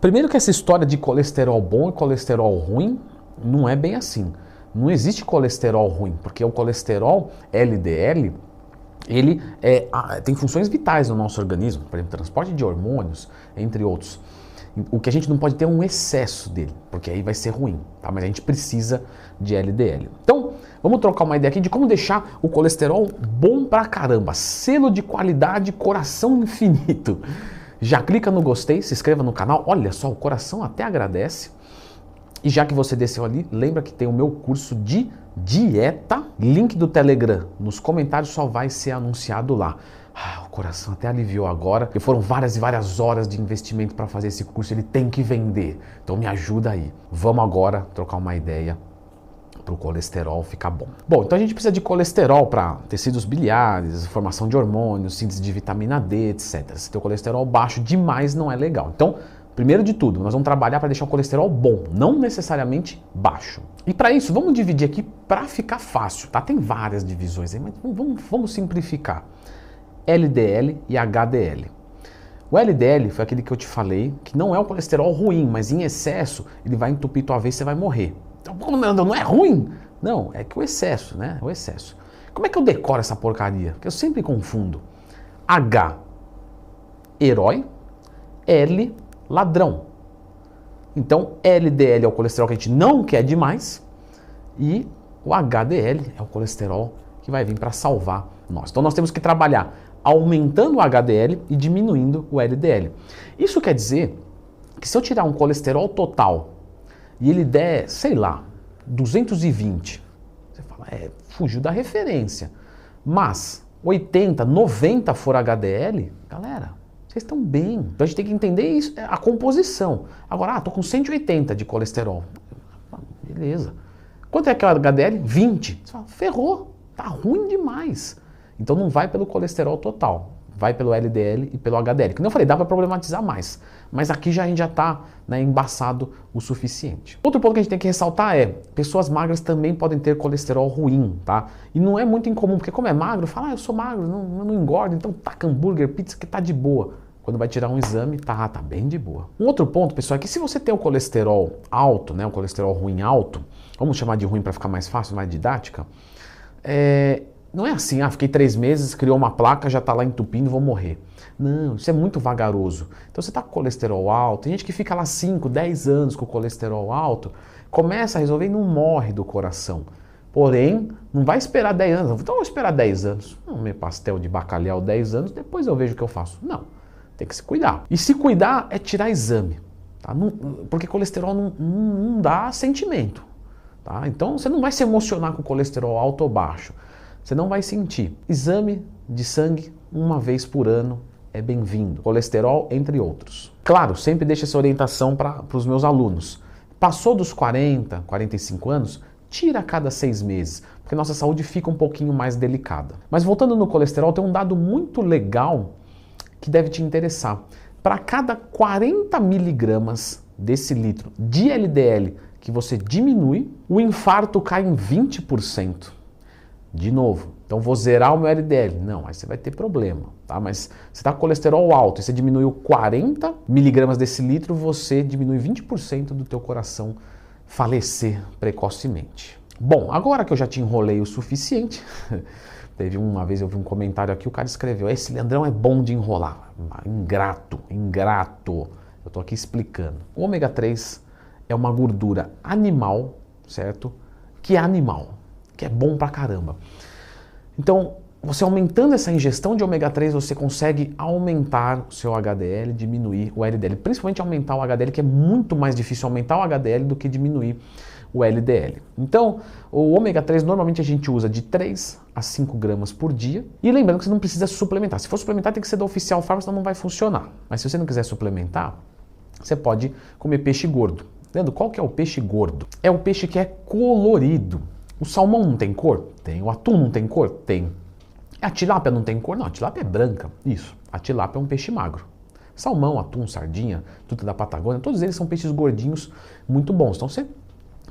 Primeiro que essa história de colesterol bom e colesterol ruim não é bem assim. Não existe colesterol ruim, porque o colesterol LDL, ele tem funções vitais no nosso organismo, por exemplo, transporte de hormônios, entre outros. O que a gente não pode ter é um excesso dele, porque aí vai ser ruim, tá? Mas a gente precisa de LDL. Então, vamos trocar uma ideia aqui de como deixar o colesterol bom pra caramba, selo de qualidade, coração infinito. Já clica no gostei, se inscreva no canal, olha só, o coração até agradece. E já que você desceu ali, lembra que tem o meu curso de dieta, link do Telegram nos comentários só vai ser anunciado lá. O coração até aliviou agora, porque foram várias e várias horas de investimento para fazer esse curso, ele tem que vender. Então me ajuda aí. Vamos agora trocar uma ideia para o colesterol ficar bom. Bom, então a gente precisa de colesterol para tecidos biliares, formação de hormônios, síntese de vitamina D, etc. Se tem o colesterol baixo demais não é legal. Então, primeiro de tudo, nós vamos trabalhar para deixar o colesterol bom, não necessariamente baixo. E para isso, vamos dividir aqui para ficar fácil, tá? Tem várias divisões aí, mas vamos simplificar. LDL e HDL. O LDL foi aquele que eu te falei, que não é o colesterol ruim, mas em excesso ele vai entupir tua veia e você vai morrer. Então, não é ruim? Não, é que o excesso, né? O excesso. Como é que eu decoro essa porcaria? Porque eu sempre confundo. H, herói, L, ladrão. Então, LDL é o colesterol que a gente não quer demais e o HDL é o colesterol que vai vir para salvar nós. Então, nós temos que trabalhar aumentando o HDL e diminuindo o LDL. Isso quer dizer que se eu tirar um colesterol total e ele der, sei lá, 220, você fala, fugiu da referência. Mas 80, 90 for HDL, galera, vocês estão bem. Então a gente tem que entender isso, a composição. Agora, tô com 180 de colesterol. Beleza. Quanto é aquela HDL? 20. Você fala, ferrou, tá ruim demais. Então não vai pelo colesterol total, vai pelo LDL e pelo HDL. Como eu falei, dá para problematizar mais, mas aqui a gente já está, né, embaçado o suficiente. Outro ponto que a gente tem que ressaltar é, pessoas magras também podem ter colesterol ruim, tá? E não é muito incomum, porque como é magro, fala, eu sou magro, não engordo, então taca hambúrguer, pizza que tá de boa. Quando vai tirar um exame, tá bem de boa. Um outro ponto, pessoal, é que se você tem o colesterol alto, né, o colesterol ruim alto, vamos chamar de ruim para ficar mais fácil, mais didática, não é assim, fiquei 3 meses, criou uma placa, já está lá entupindo, vou morrer. Não, isso é muito vagaroso. Então você está com colesterol alto, tem gente que fica lá 5, 10 anos com colesterol alto, começa a resolver e não morre do coração. Porém, não vai esperar 10 anos, então eu vou esperar 10 anos. Meu pastel de bacalhau 10 anos, depois eu vejo o que eu faço. Não, tem que se cuidar. E se cuidar é tirar exame, tá? Porque colesterol não dá sentimento. Tá? Então você não vai se emocionar com colesterol alto ou baixo. Você não vai sentir. Exame de sangue uma vez por ano é bem-vindo. Colesterol, entre outros. Claro, sempre deixo essa orientação para os meus alunos. Passou dos 40, 45 anos, tira a cada 6 meses, porque nossa saúde fica um pouquinho mais delicada. Mas voltando no colesterol, tem um dado muito legal que deve te interessar. Para cada 40 miligramas desse litro de LDL que você diminui, o infarto cai em 20%. De novo, então vou zerar o meu LDL. Não, aí você vai ter problema, tá? Mas você está com colesterol alto e você diminuiu 40 miligramas desse litro, você diminui 20% do teu coração falecer precocemente. Bom, agora que eu já te enrolei o suficiente, uma vez eu vi um comentário aqui, o cara escreveu, esse Leandrão é bom de enrolar. Ingrato. Eu tô aqui explicando. O ômega 3 é uma gordura animal, certo? Que é bom pra caramba. Então, você aumentando essa ingestão de ômega 3, você consegue aumentar o seu HDL, diminuir o LDL. Principalmente aumentar o HDL, que é muito mais difícil aumentar o HDL do que diminuir o LDL. Então, o ômega 3 normalmente a gente usa de 3 a 5 gramas por dia. E lembrando que você não precisa suplementar. Se for suplementar, tem que ser da Oficial Farm, senão não vai funcionar. Mas se você não quiser suplementar, você pode comer peixe gordo. Leandro, qual que é o peixe gordo? É o peixe que é colorido. O salmão não tem cor? Tem. O atum não tem cor? Tem. A tilápia não tem cor? Não, a tilápia é branca. Isso. A tilápia é um peixe magro. Salmão, atum, sardinha, tudo da Patagônia, todos eles são peixes gordinhos muito bons. Então você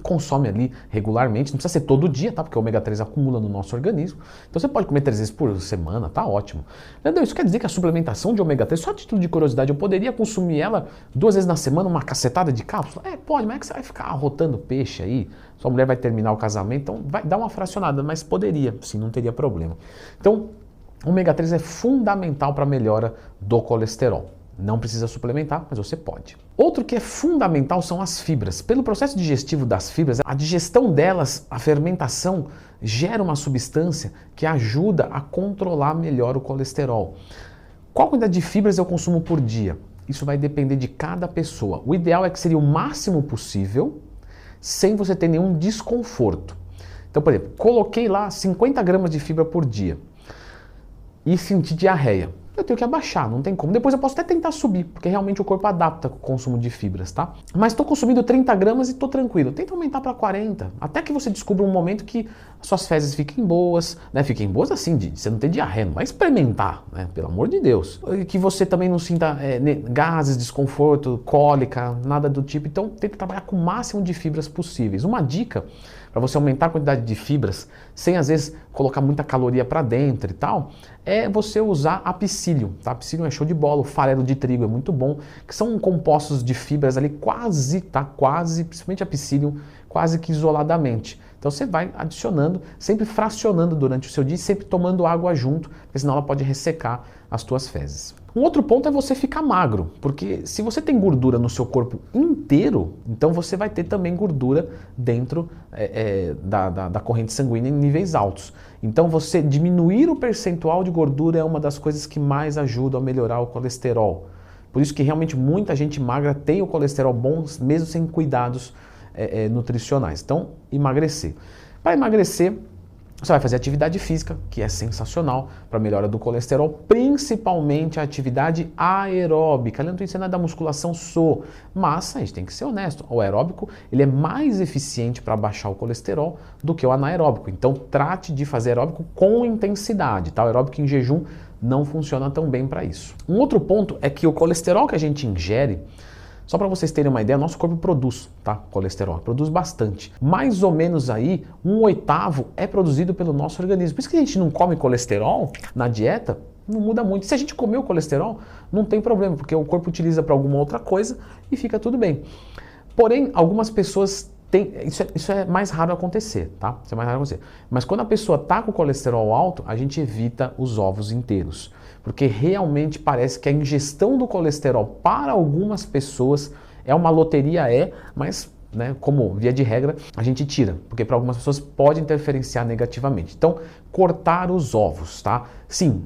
consome ali regularmente, não precisa ser todo dia, tá? Porque o ômega 3 acumula no nosso organismo. Então você pode comer 3 vezes por semana, tá ótimo. Leandro, isso quer dizer que a suplementação de ômega 3, só a título de curiosidade, eu poderia consumir ela 2 vezes na semana, uma cacetada de cápsula? Pode, mas é que você vai ficar arrotando peixe aí, sua mulher vai terminar o casamento, então vai dar uma fracionada, mas poderia, sim, não teria problema. Então, ômega 3 é fundamental para a melhora do colesterol. Não precisa suplementar, mas você pode. Outro que é fundamental são as fibras. Pelo processo digestivo das fibras, a digestão delas, a fermentação, gera uma substância que ajuda a controlar melhor o colesterol. Qual quantidade de fibras eu consumo por dia? Isso vai depender de cada pessoa. O ideal é que seria o máximo possível, sem você ter nenhum desconforto. Então, por exemplo, coloquei lá 50 gramas de fibra por dia e senti diarreia. Eu tenho que abaixar, não tem como. Depois eu posso até tentar subir, porque realmente o corpo adapta com o consumo de fibras, tá? Mas estou consumindo 30 gramas e estou tranquilo. Tenta aumentar para 40, até que você descubra um momento que as suas fezes fiquem boas, né? Fiquem boas assim, de você não ter diarreia, não vai experimentar, né? Pelo amor de Deus. E que você também não sinta gases, desconforto, cólica, nada do tipo. Então tenta trabalhar com o máximo de fibras possíveis. Uma dica para você aumentar a quantidade de fibras, sem às vezes colocar muita caloria para dentro e tal, é você usar a psyllium, tá? Psyllium é show de bola, o farelo de trigo é muito bom, que são compostos de fibras ali quase, principalmente a psyllium, quase que isoladamente. Então você vai adicionando, sempre fracionando durante o seu dia e sempre tomando água junto, porque senão ela pode ressecar as tuas fezes. Um outro ponto é você ficar magro, porque se você tem gordura no seu corpo inteiro, então você vai ter também gordura dentro da corrente sanguínea em níveis altos. Então você diminuir o percentual de gordura é uma das coisas que mais ajuda a melhorar o colesterol. Por isso que realmente muita gente magra tem o colesterol bom, mesmo sem cuidados nutricionais. Então, emagrecer. Para emagrecer, você vai fazer atividade física, que é sensacional para a melhora do colesterol, principalmente a atividade aeróbica. Leandro, isso não é da musculação, sou. Mas a gente tem que ser honesto, o aeróbico ele é mais eficiente para baixar o colesterol do que o anaeróbico. Então trate de fazer aeróbico com intensidade, tá? O aeróbico em jejum não funciona tão bem para isso. Um outro ponto é que o colesterol que a gente ingere, só para vocês terem uma ideia, nosso corpo produz, tá? Colesterol, produz bastante. Mais ou menos aí, 1/8 é produzido pelo nosso organismo. Por isso que a gente não come colesterol na dieta, não muda muito. Se a gente comer o colesterol, não tem problema, porque o corpo utiliza para alguma outra coisa e fica tudo bem. Porém, algumas pessoas têm, isso é mais raro acontecer, tá? Isso é mais raro acontecer. Mas quando a pessoa está com colesterol alto, a gente evita os ovos inteiros. Porque realmente parece que a ingestão do colesterol para algumas pessoas é uma loteria, mas, né, como via de regra, a gente tira, porque para algumas pessoas pode interferenciar negativamente. Então, cortar os ovos, tá? Sim,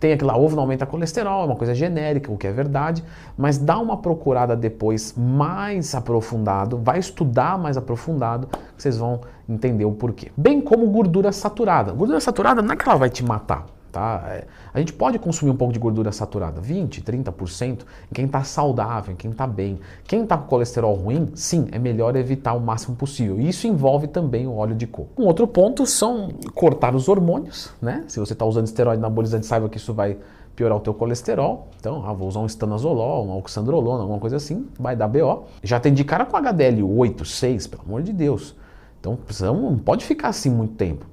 tem aquele lá, ovo não aumenta colesterol, é uma coisa genérica, o que é verdade, mas dá uma procurada depois mais aprofundado, vai estudar mais aprofundado, que vocês vão entender o porquê. Bem como gordura saturada. Gordura saturada não é que ela vai te matar. Tá? A gente pode consumir um pouco de gordura saturada, 20%, 30%, em quem está saudável, em quem está bem. Quem está com colesterol ruim, sim, é melhor evitar o máximo possível. E isso envolve também o óleo de coco. Um outro ponto são cortar os hormônios, né? Se você está usando esteroide anabolizante, saiba que isso vai piorar o teu colesterol. Então, vou usar um estanozolol, um oxandrolona, alguma coisa assim, vai dar BO. Já tem de cara com HDL 8, 6, pelo amor de Deus. Então, não pode ficar assim muito tempo.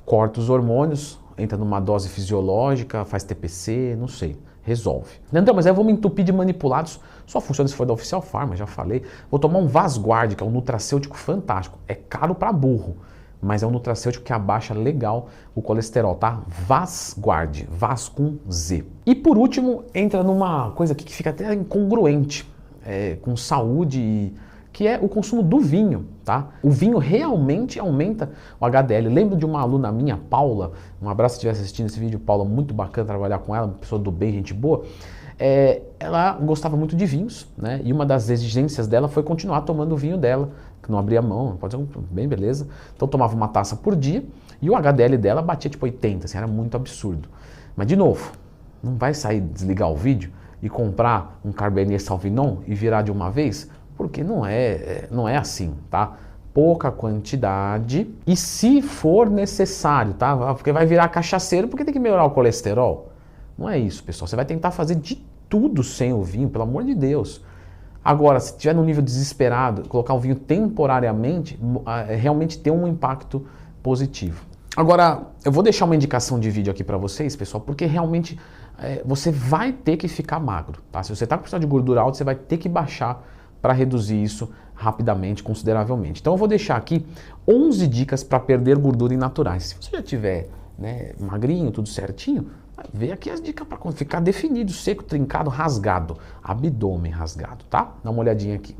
Corta os hormônios, entra numa dose fisiológica, faz TPC, não sei, resolve. Leandrão, mas aí eu vou me entupir de manipulados, só funciona se for da Oficial Pharma, já falei. Vou tomar um Vasguard, que é um nutracêutico fantástico, é caro para burro, mas é um nutracêutico que abaixa legal o colesterol, tá? Vasguard, Vas com Z. E por último, entra numa coisa aqui que fica até incongruente com saúde que é o consumo do vinho, tá? O vinho realmente aumenta o HDL. Lembro de uma aluna minha, Paula, um abraço se estiver assistindo esse vídeo, Paula, muito bacana trabalhar com ela, uma pessoa do bem, gente boa. Ela gostava muito de vinhos, né? E uma das exigências dela foi continuar tomando o vinho dela, que não abria mão, pode ser bem beleza. Então tomava uma taça por dia e o HDL dela batia tipo 80, assim, era muito absurdo. Mas de novo, não vai sair desligar o vídeo e comprar um Cabernet Sauvignon e virar de uma vez? Porque não é assim, tá? Pouca quantidade e se for necessário, tá? Porque vai virar cachaceiro porque tem que melhorar o colesterol. Não é isso, pessoal. Você vai tentar fazer de tudo sem o vinho, pelo amor de Deus. Agora, se estiver num nível desesperado, colocar o vinho temporariamente, realmente tem um impacto positivo. Agora, eu vou deixar uma indicação de vídeo aqui para vocês, pessoal, porque realmente você vai ter que ficar magro, tá? Se você está com precisando de gordura alta, você vai ter que baixar para reduzir isso rapidamente, consideravelmente. Então eu vou deixar aqui 11 dicas para perder gordura naturais. Se você já tiver, né, magrinho, tudo certinho, vê aqui as dicas para ficar definido, seco, trincado, rasgado, abdômen rasgado, tá? Dá uma olhadinha aqui.